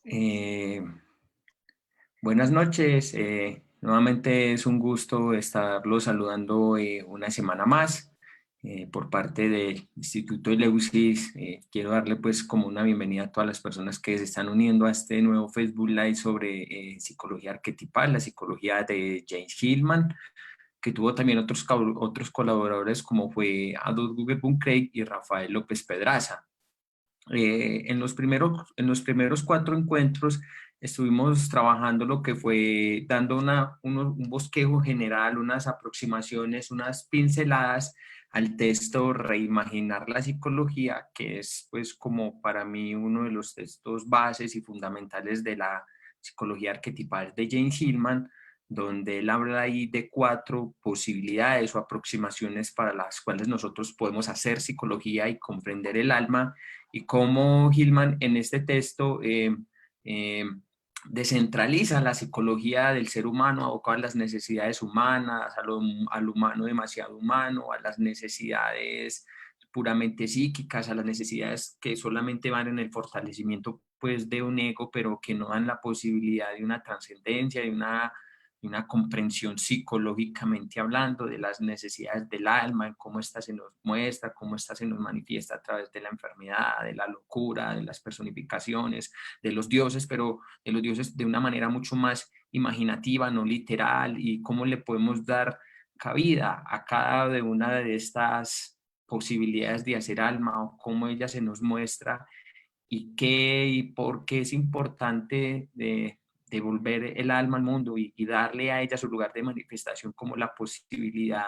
Eh, Buenas noches. Nuevamente es un gusto estarlo saludando una semana más por parte del Instituto Eleusis. Quiero darle pues como una bienvenida a todas las personas que se están uniendo a este nuevo Facebook Live sobre psicología arquetipal, la psicología de James Hillman, que tuvo también otros colaboradores como fue Adolf Guggenheim y Rafael López Pedraza. En los primeros cuatro encuentros estuvimos trabajando lo que fue dando un bosquejo general, unas aproximaciones, unas pinceladas al texto Reimaginar la psicología, que es pues como para mí uno de los textos bases y fundamentales de la psicología arquetipal de James Hillman, donde él habla ahí de cuatro posibilidades o aproximaciones para las cuales nosotros podemos hacer psicología y comprender el alma, y cómo Hillman en este texto eh, descentraliza la psicología del ser humano, aboca a las necesidades humanas, al humano demasiado humano, a las necesidades puramente psíquicas, a las necesidades que solamente van en el fortalecimiento pues de un ego, pero que no dan la posibilidad de una trascendencia, de una comprensión psicológicamente hablando de las necesidades del alma, en cómo ésta se nos muestra, cómo ésta se nos manifiesta a través de la enfermedad, de la locura, de las personificaciones, de los dioses, pero de los dioses de una manera mucho más imaginativa, no literal, y cómo le podemos dar cabida a cada una de estas posibilidades de hacer alma, o cómo ella se nos muestra y qué y por qué es importante de devolver el alma al mundo y darle a ella su lugar de manifestación como la posibilidad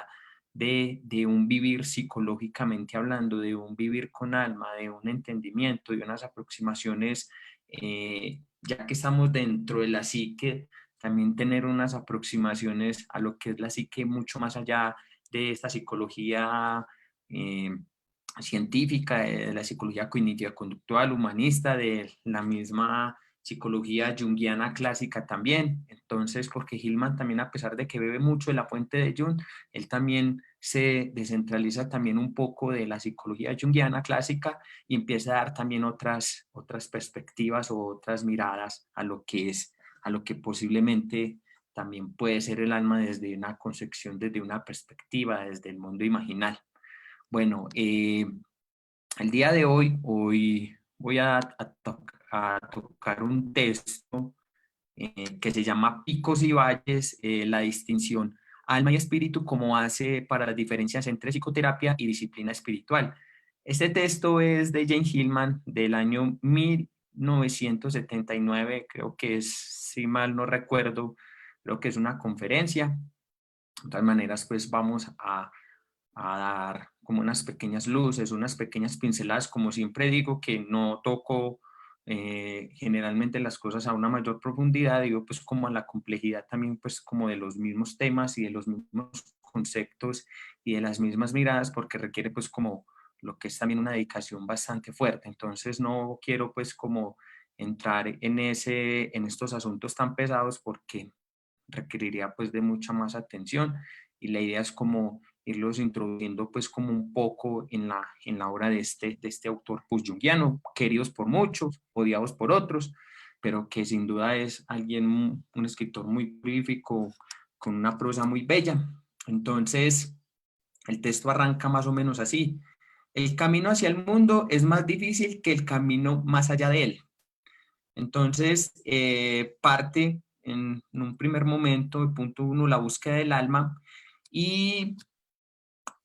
de un vivir psicológicamente hablando, de un vivir con alma, de un entendimiento, de unas aproximaciones, ya que estamos dentro de la psique, también tener unas aproximaciones a lo que es la psique mucho más allá de esta psicología científica, de la psicología cognitiva conductual, humanista, de la misma psicología junguiana clásica también. Entonces, porque Hillman también, a pesar de que bebe mucho de la fuente de Jung, él también se descentraliza también un poco de la psicología junguiana clásica y empieza a dar también otras perspectivas o otras miradas a lo que posiblemente también puede ser el alma desde una concepción, desde una perspectiva, desde el mundo imaginal. Bueno, el día de hoy voy a tocar un texto que se llama Picos y Valles, la distinción alma y espíritu como base para las diferencias entre psicoterapia y disciplina espiritual. Este texto es de Jane Hillman del año 1979, creo que es, si mal no recuerdo, creo que es una conferencia. De todas maneras, pues vamos a dar como unas pequeñas luces, unas pequeñas pinceladas, como siempre digo, que no toco generalmente las cosas a una mayor profundidad, digo pues como a la complejidad también pues como de los mismos temas y de los mismos conceptos y de las mismas miradas, porque requiere pues como lo que es también una dedicación bastante fuerte. Entonces no quiero pues como entrar en estos asuntos tan pesados, porque requeriría pues de mucha más atención, y la idea es como irlos introduciendo pues como un poco en la obra de este autor post-junguiano, queridos por muchos, odiados por otros, pero que sin duda es alguien, un escritor muy prolífico, con una prosa muy bella. Entonces, el texto arranca más o menos así: el camino hacia el mundo es más difícil que el camino más allá de él. Entonces, parte en un primer momento, el punto uno, la búsqueda del alma, y,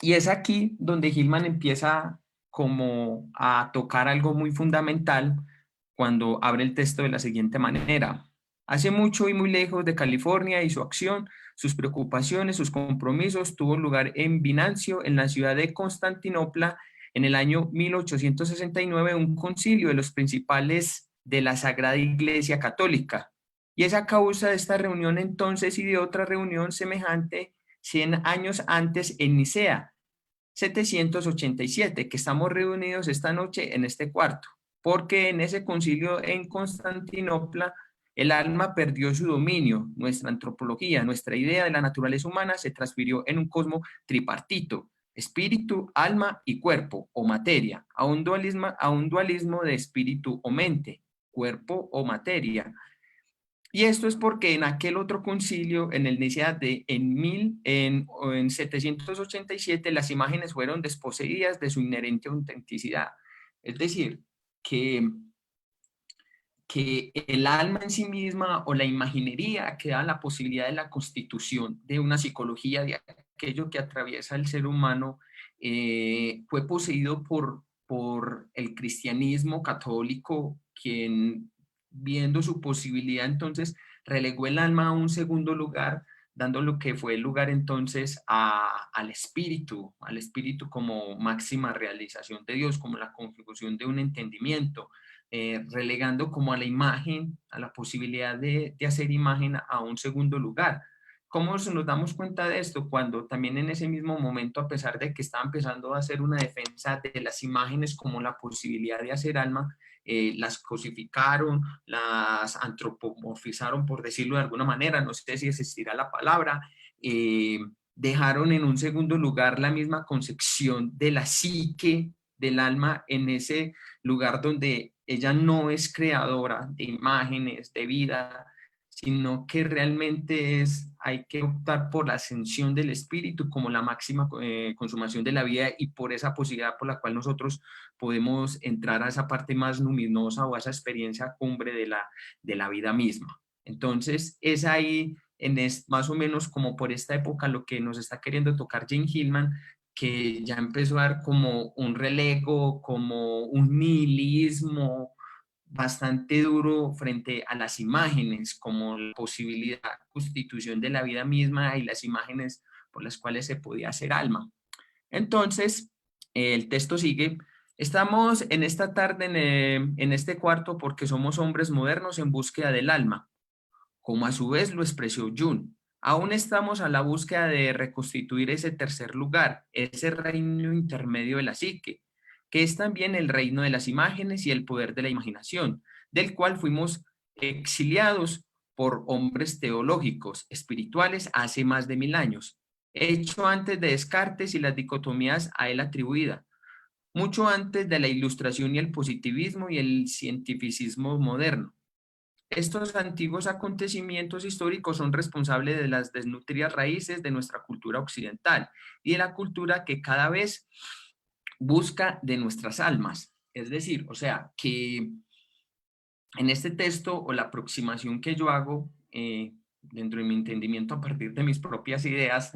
y es aquí donde Hillman empieza como a tocar algo muy fundamental cuando abre el texto de la siguiente manera: hace mucho y muy lejos de California y su acción, sus preocupaciones, sus compromisos, tuvo lugar en Binancio, en la ciudad de Constantinopla, en el año 1869, un concilio de los principales de la Sagrada Iglesia Católica. Y es a causa de esta reunión entonces y de otra reunión semejante 100 años antes en Nicea, 787, que estamos reunidos esta noche en este cuarto, porque en ese concilio en Constantinopla el alma perdió su dominio, nuestra antropología, nuestra idea de la naturaleza humana se transfirió en un cosmos tripartito: espíritu, alma y cuerpo o materia, a un dualismo de espíritu o mente. cuerpo o materia. Y esto es porque en aquel otro concilio, en el Nicea en 787, las imágenes fueron desposeídas de su inherente autenticidad. Es decir, que, que el alma en sí misma o la imaginería que da la posibilidad de la constitución de una psicología, de aquello que atraviesa el ser humano, fue poseído por el cristianismo católico, quien, viendo su posibilidad, entonces relegó el alma a un segundo lugar, dando lo que fue el lugar entonces al espíritu como máxima realización de Dios, como la configuración de un entendimiento, relegando como a la imagen, a la posibilidad de hacer imagen a un segundo lugar. ¿Cómo nos damos cuenta de esto? Cuando también en ese mismo momento, a pesar de que estaba empezando a hacer una defensa de las imágenes como la posibilidad de hacer alma, las cosificaron, las antropomorfizaron, por decirlo de alguna manera, no sé si existirá la palabra, dejaron en un segundo lugar la misma concepción de la psique, del alma, en ese lugar donde ella no es creadora de imágenes, de vida, sino que realmente hay que optar por la ascensión del espíritu como la máxima consumación de la vida y por esa posibilidad por la cual nosotros podemos entrar a esa parte más luminosa o a esa experiencia cumbre de la vida misma. Entonces, es ahí, más o menos como por esta época, lo que nos está queriendo tocar Jane Hillman, que ya empezó a dar como un relego, como un nihilismo, bastante duro frente a las imágenes, como la posibilidad, constitución de la vida misma y las imágenes por las cuales se podía hacer alma. Entonces, el texto sigue. Estamos en esta tarde en este cuarto porque somos hombres modernos en búsqueda del alma, como a su vez lo expresó Jung. Aún estamos a la búsqueda de reconstituir ese tercer lugar, ese reino intermedio de la psique, que es también el reino de las imágenes y el poder de la imaginación, del cual fuimos exiliados por hombres teológicos, espirituales, hace más de 1000 años, hecho antes de Descartes y las dicotomías a él atribuidas, mucho antes de la ilustración y el positivismo y el cientificismo moderno. Estos antiguos acontecimientos históricos son responsables de las desnutridas raíces de nuestra cultura occidental y de la cultura que cada vez busca de nuestras almas. Es decir, o sea, que en este texto o la aproximación que yo hago dentro de mi entendimiento a partir de mis propias ideas,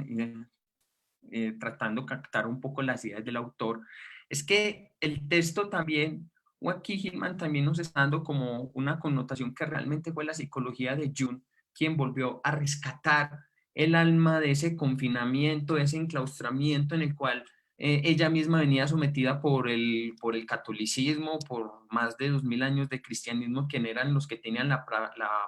tratando de captar un poco las ideas del autor, es que el texto también, o aquí Hillman también nos está dando como una connotación que realmente fue la psicología de Jung, quien volvió a rescatar el alma de ese confinamiento, de ese enclaustramiento en el cual ella misma venía sometida por el catolicismo, por más de 2000 años de cristianismo, que eran los que tenían la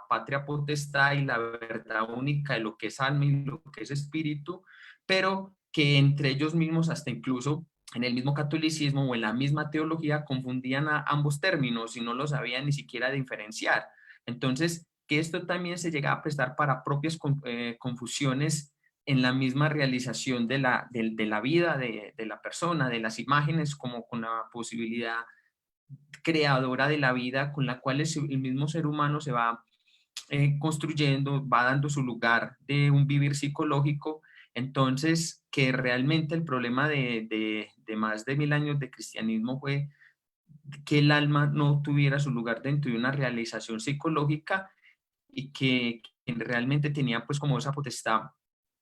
patria potestad y la verdad única de lo que es alma y lo que es espíritu, pero que entre ellos mismos, hasta incluso en el mismo catolicismo o en la misma teología, confundían a ambos términos y no los sabían ni siquiera diferenciar. Entonces, que esto también se llega a prestar para propias confusiones en la misma realización de la vida de la persona, de las imágenes, como con la posibilidad creadora de la vida con la cual el mismo ser humano se va construyendo, va dando su lugar de un vivir psicológico. Entonces, que realmente el problema de más de 1000 años de cristianismo fue que el alma no tuviera su lugar dentro de una realización psicológica y que quien realmente tenía pues como esa potestad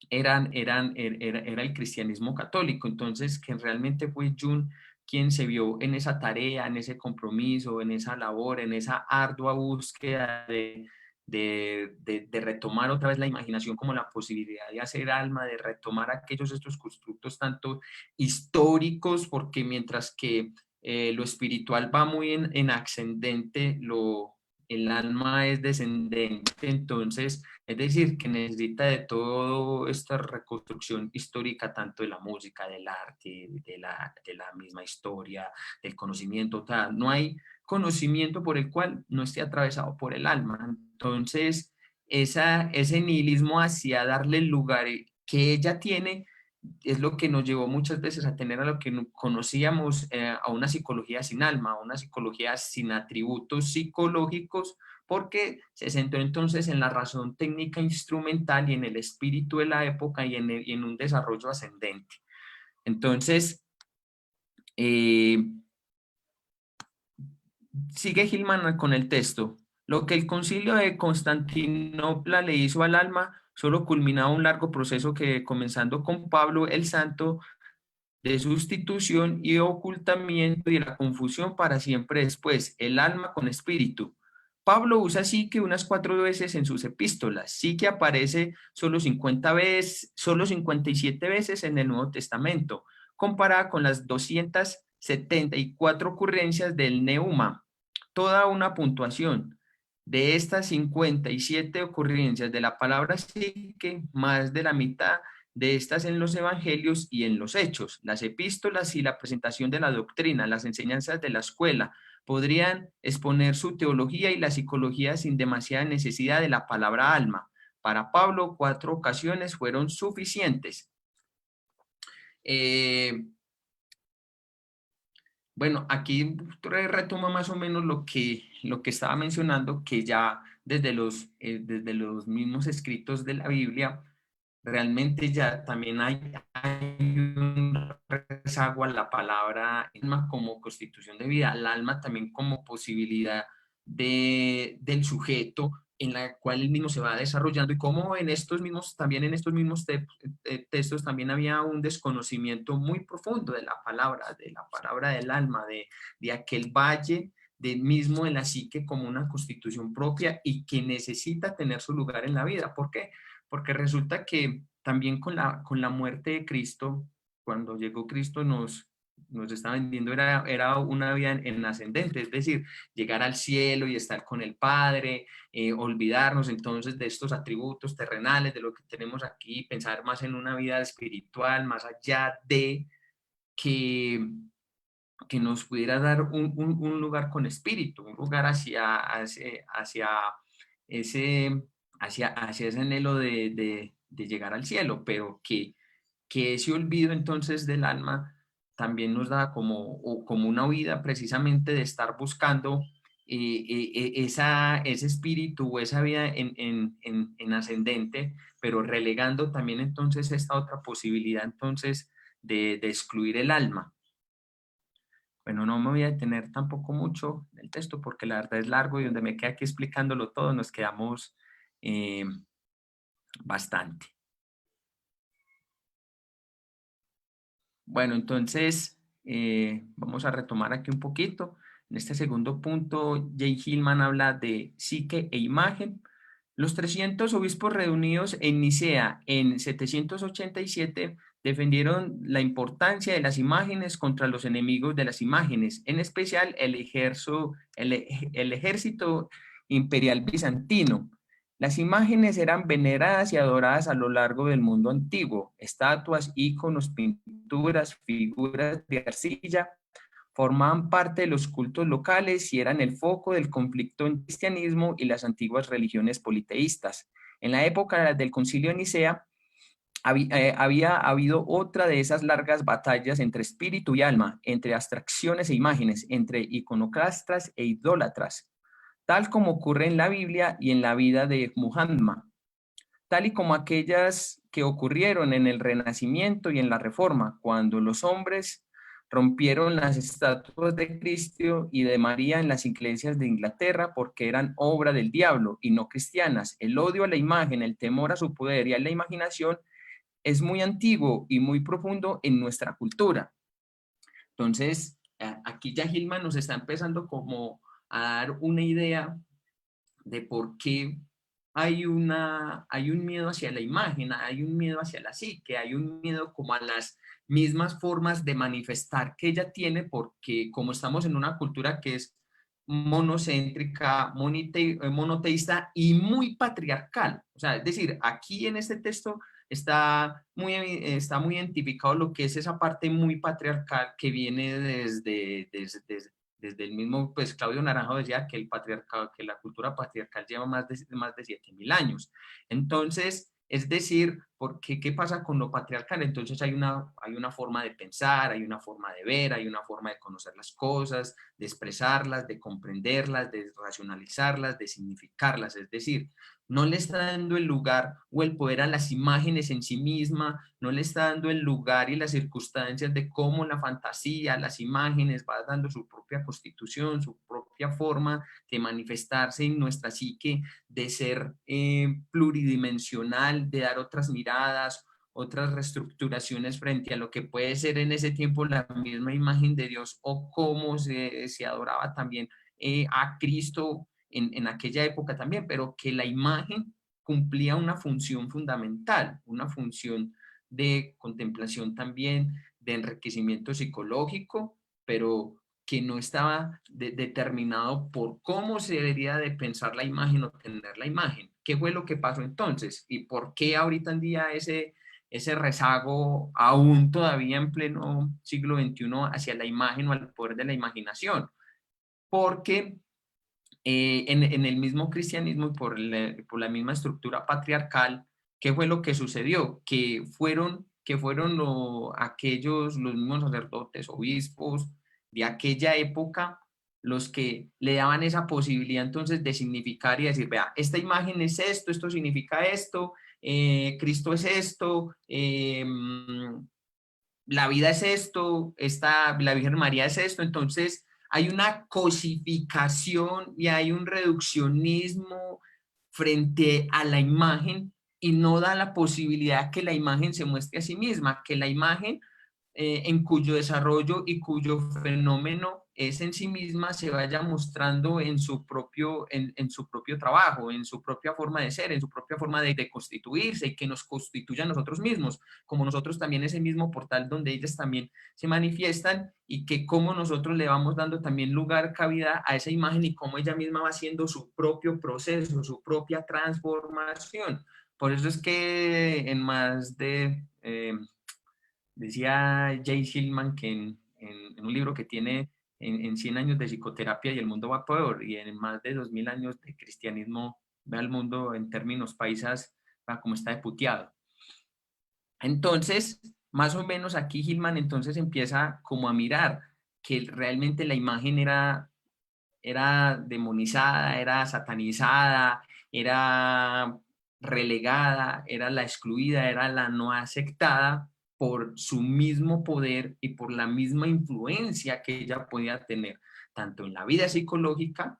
era el cristianismo católico. Entonces, que realmente fue Jung quien se vio en esa tarea, en ese compromiso, en esa labor, en esa ardua búsqueda de retomar otra vez la imaginación como la posibilidad de hacer alma, de retomar aquellos estos constructos tanto históricos, porque mientras que lo espiritual va muy en ascendente, el alma es descendente, entonces, es decir, que necesita de toda esta reconstrucción histórica, tanto de la música, del arte, de la misma historia, del conocimiento, tal. No hay conocimiento por el cual no esté atravesado por el alma. Entonces, ese nihilismo hacia darle el lugar que ella tiene, es lo que nos llevó muchas veces a tener a lo que conocíamos, a una psicología sin alma, a una psicología sin atributos psicológicos, porque se centró entonces en la razón técnica instrumental y en el espíritu de la época y en un desarrollo ascendente. Entonces, eh, sigue Gilman con el texto. Lo que el concilio de Constantinopla le hizo al alma solo culminaba un largo proceso que, comenzando con Pablo el Santo, de sustitución y ocultamiento y de la confusión para siempre después, el alma con espíritu. Pablo usa psique unas 4 veces en sus epístolas. Psique aparece solo 50 veces, solo 57 veces en el Nuevo Testamento, comparada con las 274 ocurrencias del neuma. Toda una puntuación. De estas 57 ocurrencias de la palabra psique, más de la mitad de estas en los evangelios y en los hechos. Las epístolas y la presentación de la doctrina, las enseñanzas de la escuela, podrían exponer su teología y la psicología sin demasiada necesidad de la palabra alma. Para Pablo, 4 ocasiones fueron suficientes. Bueno, aquí retoma más o menos lo que estaba mencionando, que ya desde los mismos escritos de la Biblia, realmente ya también hay un rezago a la palabra alma como constitución de vida, el alma también como posibilidad del sujeto en la cual el mismo se va desarrollando, y como en estos mismos, también en estos mismos textos también había un desconocimiento muy profundo de la palabra del alma, de aquel valle del mismo de la psique como una constitución propia y que necesita tener su lugar en la vida. ¿Por qué? Porque resulta que también con la muerte de Cristo, cuando llegó Cristo nos estaba vendiendo, era una vida en ascendente, es decir, llegar al cielo y estar con el Padre, olvidarnos entonces de estos atributos terrenales, de lo que tenemos aquí, pensar más en una vida espiritual, más allá de que, que nos pudiera dar un lugar con espíritu, un lugar ese, hacia ese anhelo de llegar al cielo, pero que ese olvido entonces del alma también nos da como una huida precisamente de estar buscando ese espíritu o esa vida en ascendente, pero relegando también entonces esta otra posibilidad entonces de excluir el alma. Bueno, no me voy a detener tampoco mucho en el texto porque la verdad es largo y donde me queda aquí explicándolo todo nos quedamos eh, bastante. Bueno, entonces vamos a retomar aquí un poquito. En este segundo punto, Jay Hillman habla de psique e imagen. Los 300 obispos reunidos en Nicea en 787 defendieron la importancia de las imágenes contra los enemigos de las imágenes, en especial el ejército imperial bizantino. Las imágenes eran veneradas y adoradas a lo largo del mundo antiguo. Estatuas, íconos, pinturas, figuras de arcilla formaban parte de los cultos locales y eran el foco del conflicto entre el cristianismo y las antiguas religiones politeístas. En la época del Concilio de Nicea había habido otra de esas largas batallas entre espíritu y alma, entre abstracciones e imágenes, entre iconoclastas e idólatras, tal como ocurre en la Biblia y en la vida de Muhammad, tal y como aquellas que ocurrieron en el Renacimiento y en la Reforma, cuando los hombres rompieron las estatuas de Cristo y de María en las iglesias de Inglaterra porque eran obra del diablo y no cristianas. El odio a la imagen, el temor a su poder y a la imaginación es muy antiguo y muy profundo en nuestra cultura. Entonces, aquí ya Gilman nos está empezando como a dar una idea de por qué hay un miedo hacia la imagen, hay un miedo hacia la psique, hay un miedo como a las mismas formas de manifestar que ella tiene, porque como estamos en una cultura que es monocéntrica, monoteísta y muy patriarcal. O sea, es decir, aquí en este texto está muy identificado lo que es esa parte muy patriarcal que viene desde el mismo, pues Claudio Naranjo decía que el patriarcado, que la cultura patriarcal lleva más de 7.000 años. Entonces, Es decir, porque ¿qué pasa con lo patriarcal? Entonces hay una forma de pensar, hay una forma de ver, hay una forma de conocer las cosas, de expresarlas, de comprenderlas, de racionalizarlas, de significarlas. Es decir, no le está dando el lugar o el poder a las imágenes en sí misma, no le está dando el lugar y las circunstancias de cómo la fantasía, las imágenes va dando su propia constitución, su propia forma de manifestarse en nuestra psique, de ser pluridimensional, de dar otras miradas, otras reestructuraciones frente a lo que puede ser en ese tiempo la misma imagen de Dios o cómo se adoraba también a Cristo en aquella época también, pero que la imagen cumplía una función fundamental, una función de contemplación también, de enriquecimiento psicológico, pero que no estaba determinado por cómo se debería de pensar la imagen o tener la imagen. ¿Qué fue lo que pasó entonces? ¿Y por qué ahorita en día ese rezago aún todavía en pleno siglo XXI hacia la imagen o al poder de la imaginación? Porque en el mismo cristianismo y por la misma estructura patriarcal, ¿qué fue lo que sucedió? Que fueron aquellos, los mismos sacerdotes, obispos de aquella época, los que le daban esa posibilidad entonces de significar y decir, vea, esta imagen es esto, esto significa esto, Cristo es esto, la vida es esto, la Virgen María es esto, entonces hay una cosificación y hay un reduccionismo frente a la imagen y no da la posibilidad que la imagen se muestre a sí misma, que la imagen en cuyo desarrollo y cuyo fenómeno es en sí misma se vaya mostrando en su propio trabajo, en su propia forma de ser, en su propia forma de constituirse y que nos constituya a nosotros mismos, como nosotros también ese mismo portal donde ellas también se manifiestan y que como nosotros le vamos dando también lugar, cabida a esa imagen y cómo ella misma va haciendo su propio proceso, su propia transformación. Por eso es que en más de... decía Jay Hillman que en un libro que tiene en 100 años de psicoterapia y el mundo va peor, y en más de 2000 años de cristianismo, ve al mundo en términos paisas, va como está de puteado. Entonces, más o menos aquí Hillman entonces empieza como a mirar que realmente la imagen era demonizada, era satanizada, era relegada, era la excluida, era la no aceptada por su mismo poder y por la misma influencia que ella podía tener, tanto en la vida psicológica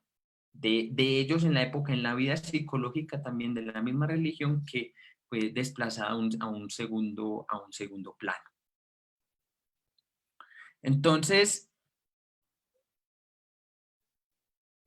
de ellos en la época, en la vida psicológica también de la misma religión que fue desplazada a un segundo plano. Entonces,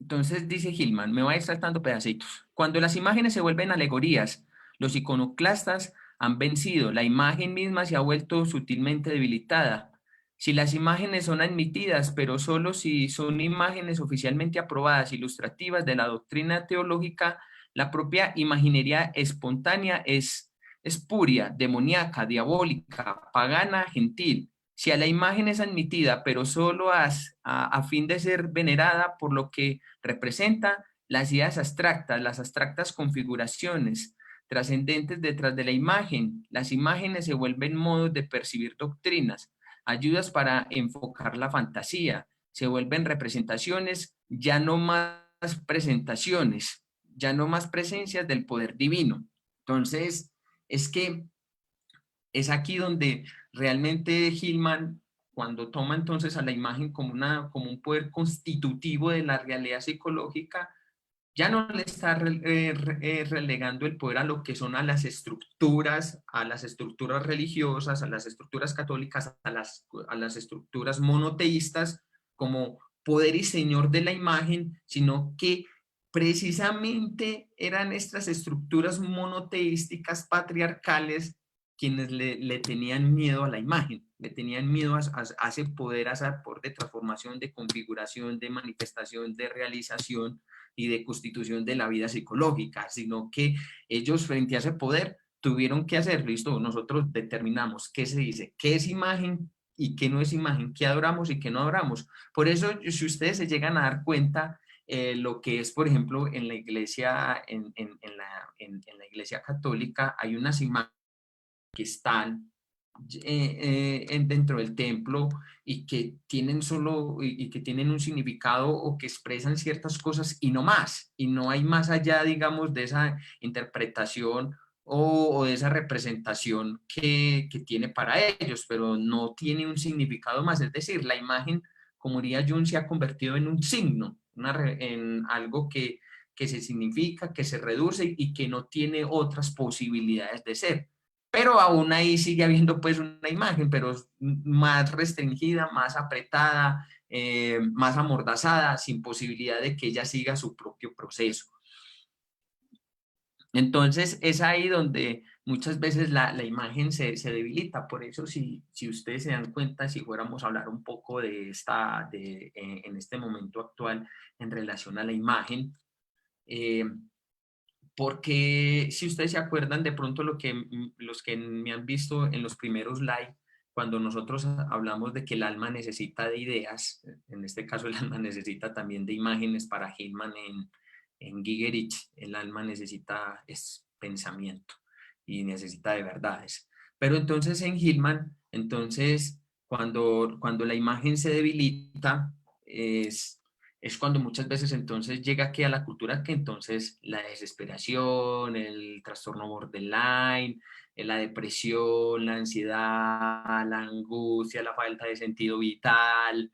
Entonces dice Hillman, me va a ir saltando pedacitos. Cuando las imágenes se vuelven alegorías, los iconoclastas han vencido, la imagen misma se ha vuelto sutilmente debilitada. Si las imágenes son admitidas, pero solo si son imágenes oficialmente aprobadas, ilustrativas de la doctrina teológica, la propia imaginería espontánea es espuria, demoníaca, diabólica, pagana, gentil. Si a la imagen es admitida, pero solo a fin de ser venerada por lo que representa las ideas abstractas, las abstractas configuraciones trascendentes detrás de la imagen, las imágenes se vuelven modos de percibir doctrinas, ayudas para enfocar la fantasía, se vuelven representaciones, ya no más presentaciones, ya no más presencias del poder divino. Entonces, es que es aquí donde realmente Hillman, cuando toma entonces a la imagen como, como un poder constitutivo de la realidad psicológica, ya no le está relegando el poder a lo que son a las estructuras religiosas, a las estructuras católicas, a las estructuras monoteístas como poder y señor de la imagen, sino que precisamente eran estas estructuras monoteísticas patriarcales quienes le tenían miedo a la imagen, le tenían miedo a ese poder de transformación, de configuración, de manifestación, de realización y de constitución de la vida psicológica, sino que ellos frente a ese poder tuvieron que hacer, listo, nosotros determinamos qué se dice, qué es imagen y qué no es imagen, qué adoramos y qué no adoramos. Por eso, si ustedes se llegan a dar cuenta, lo que es, por ejemplo, en la iglesia, en la iglesia católica, hay unas imágenes que están dentro del templo y que tienen y que tienen un significado o que expresan ciertas cosas y no más, y no hay más allá, digamos, de esa interpretación o de esa representación que tiene para ellos, pero no tiene un significado más, es decir, la imagen, como diría Jung, se ha convertido en un signo, en algo que se significa, que se reduce y que no tiene otras posibilidades de ser, pero aún ahí sigue habiendo pues una imagen, pero más restringida, más apretada, más amordazada, sin posibilidad de que ella siga su propio proceso. Entonces es ahí donde muchas veces la imagen se debilita. Por eso si ustedes se dan cuenta, si fuéramos a hablar un poco de en este momento actual en relación a la imagen, eh, porque si ustedes se acuerdan de pronto los que me han visto en los primeros live, cuando nosotros hablamos de que el alma necesita de ideas, en este caso el alma necesita también de imágenes para Hillman en Gigerich, el alma necesita es pensamiento y necesita de verdades. Pero entonces en Hillman, entonces cuando la imagen se debilita, es cuando muchas veces entonces llega aquí a la cultura que entonces la desesperación, el trastorno borderline, la depresión, la ansiedad, la angustia, la falta de sentido vital,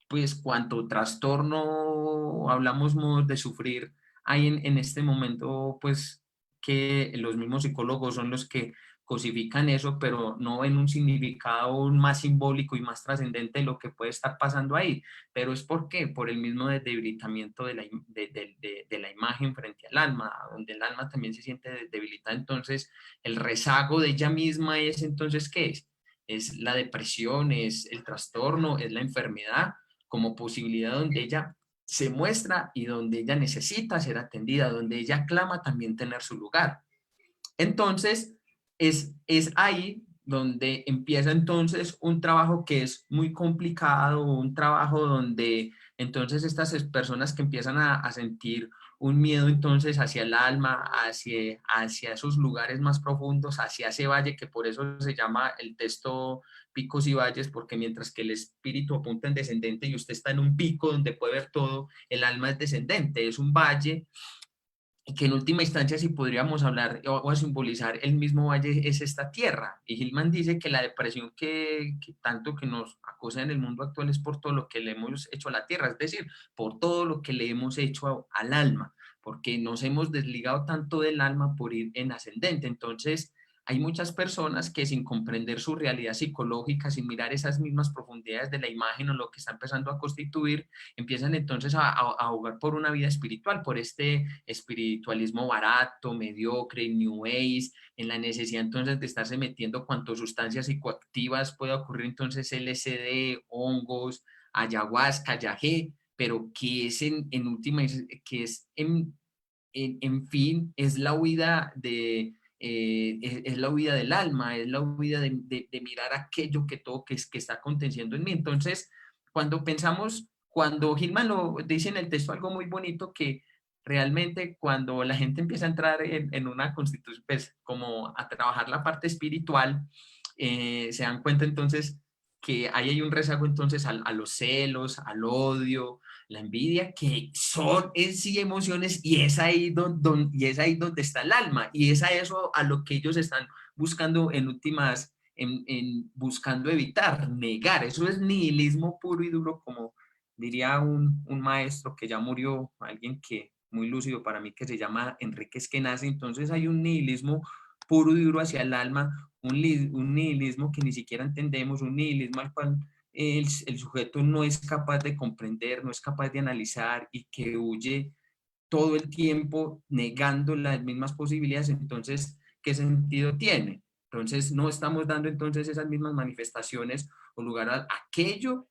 pues cuánto trastorno hablamos de sufrir hay en este momento, pues que los mismos psicólogos son los que cosifican eso, pero no en un significado aún más simbólico y más trascendente de lo que puede estar pasando ahí. Pero es porque por el mismo debilitamiento de la imagen frente al alma, donde el alma también se siente debilitada, entonces el rezago de ella misma es entonces, ¿qué es? Es la depresión, es el trastorno, es la enfermedad como posibilidad donde ella se muestra y donde ella necesita ser atendida, donde ella clama también tener su lugar. Entonces, es ahí donde empieza entonces un trabajo que es muy complicado, un trabajo donde entonces estas personas que empiezan a sentir un miedo entonces hacia el alma, hacia esos lugares más profundos, hacia ese valle, que por eso se llama el texto Picos y Valles, porque mientras que el espíritu apunta en descendente y usted está en un pico donde puede ver todo, el alma es descendente, es un valle y que en última instancia, si podríamos hablar o a simbolizar el mismo valle, es esta tierra. Y Hillman dice que la depresión que tanto que nos acosa en el mundo actual es por todo lo que le hemos hecho a la tierra, es decir, por todo lo que le hemos hecho al alma, porque nos hemos desligado tanto del alma por ir en ascendente. Entonces, hay muchas personas que sin comprender su realidad psicológica, sin mirar esas mismas profundidades de la imagen o lo que está empezando a constituir, empiezan entonces a jugar por una vida espiritual, por este espiritualismo barato, mediocre, New Age, en la necesidad entonces de estarse metiendo cuanto sustancias psicoactivas pueda ocurrir, entonces LSD, hongos, ayahuasca, yagé, pero que es en última, que es en fin, es la huida es la huida del alma, es la huida de mirar aquello que todo que está aconteciendo en mí. Entonces, cuando Gilman lo dice en el texto algo muy bonito, que realmente cuando la gente empieza a entrar en una constitución, pues como a trabajar la parte espiritual, se dan cuenta entonces que ahí hay un rezago entonces a los celos, al odio, la envidia, que son en sí emociones y es ahí y es ahí donde está el alma y es a eso a lo que ellos están buscando en últimas, buscando evitar, negar. Eso es nihilismo puro y duro, como diría un maestro que ya murió, alguien que muy lúcido para mí, que se llama Enrique Eskenazi. Entonces hay un nihilismo puro y duro hacia el alma, un nihilismo que ni siquiera entendemos, un nihilismo al cual el sujeto no es capaz de comprender, no es capaz de analizar y que huye todo el tiempo negando las mismas posibilidades. Entonces, ¿qué sentido tiene? Entonces, no estamos dando entonces esas mismas manifestaciones o lugar a aquello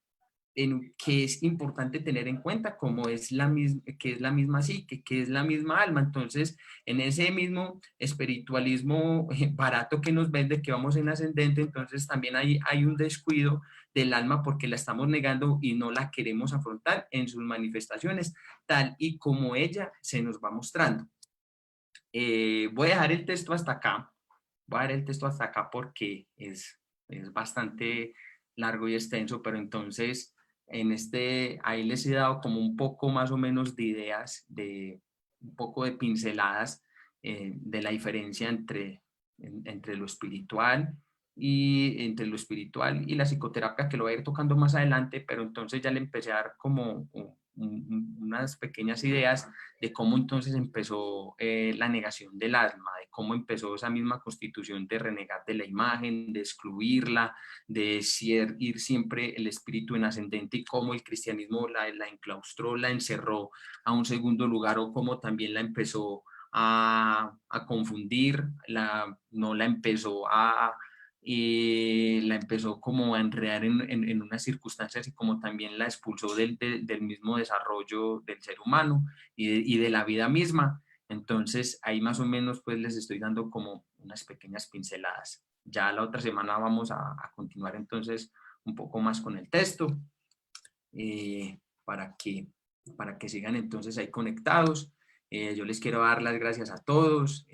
que es importante tener en cuenta, como es que es la misma psique, que es la misma alma. Entonces, en ese mismo espiritualismo barato que nos vende, que vamos en ascendente, entonces también hay un descuido del alma porque la estamos negando y no la queremos afrontar en sus manifestaciones, tal y como ella se nos va mostrando. Voy a dejar el texto hasta acá. Voy a dejar el texto hasta acá porque es bastante largo y extenso, pero entonces ahí les he dado como un poco más o menos de ideas, un poco de pinceladas de la diferencia entre lo espiritual entre lo espiritual y la psicoterapia, que lo voy a ir tocando más adelante, pero entonces ya le empecé a dar como unas pequeñas ideas de cómo entonces empezó la negación del alma, de cómo empezó esa misma constitución de renegar de la imagen, de excluirla, de ir siempre el espíritu en ascendente y cómo el cristianismo la enclaustró, la encerró a un segundo lugar o cómo también la empezó a confundir, no la empezó y la empezó como a enredar en unas circunstancias y como también la expulsó del mismo desarrollo del ser humano y de la vida misma. Entonces ahí más o menos pues les estoy dando como unas pequeñas pinceladas. Ya la otra semana vamos a continuar entonces un poco más con el texto eh, para que, para que sigan entonces ahí conectados. Yo les quiero dar las gracias a todos.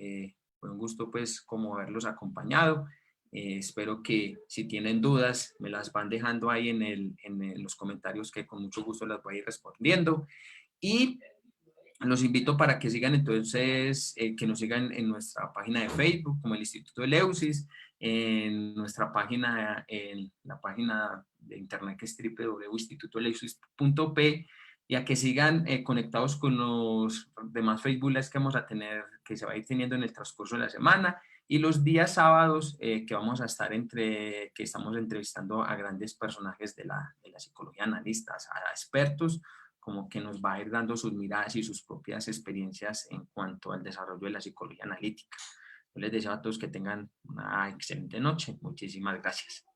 Fue un gusto pues como haberlos acompañado. Espero que si tienen dudas me las van dejando ahí en los comentarios que con mucho gusto las voy a ir respondiendo. Y los invito para que sigan entonces, que nos sigan en nuestra página de Facebook como el Instituto de Eleusis, en nuestra página, en la página de internet que es www.institutoeleusis.p y a que sigan conectados con los demás Facebook Lives que vamos a tener, que se va a ir teniendo en el transcurso de la semana y los días sábados que vamos a estar que estamos entrevistando a grandes personajes de la psicología, analistas, a expertos como que nos va a ir dando sus miradas y sus propias experiencias en cuanto al desarrollo de la psicología analítica. Yo les deseo a todos que tengan una excelente noche. Muchísimas gracias.